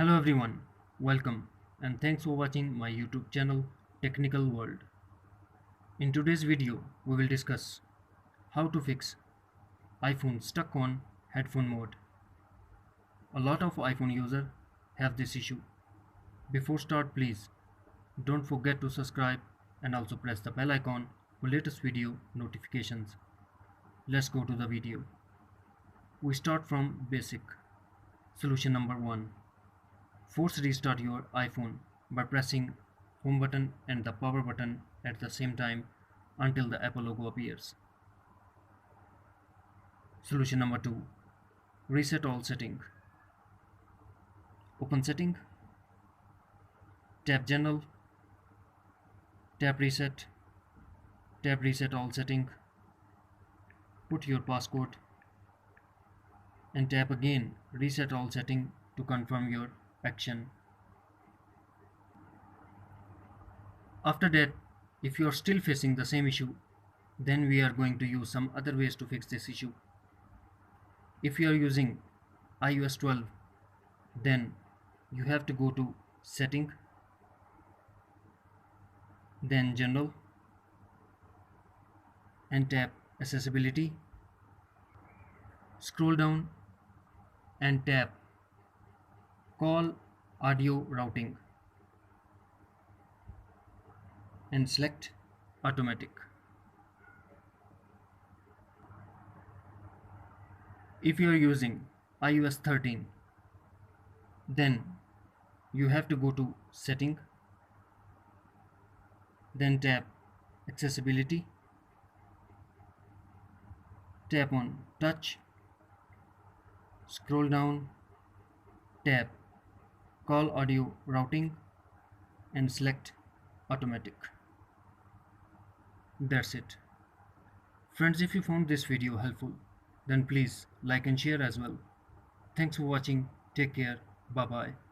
Hello everyone, welcome and thanks for watching my YouTube channel Technical World. In today's video, we will discuss how to fix iPhone stuck on headphone mode. A lot of iPhone users have this issue. Before start, please don't forget to subscribe and also press the bell icon for latest video notifications. Let's go to the video. We start from basic. Solution number 1. Force restart your iPhone by pressing home button and the power button at the same time until the Apple logo appears. Solution number 2. Reset all setting. Open setting, tap general, tap reset all setting, put your passcode and tap again reset all setting to confirm your action. After that, if you are still facing the same issue, then we are going to use some other ways to fix this issue. If you are using iOS 12, then you have to go to setting, then general and tap accessibility. Scroll down and tap call audio routing and select automatic. If you are using iOS 13, then you have to go to setting, then tap accessibility, tap on touch, scroll down, tap call audio routing and select automatic. That's it. Friends, if you found this video helpful, then please like and share as well. Thanks for watching. Take care. Bye bye.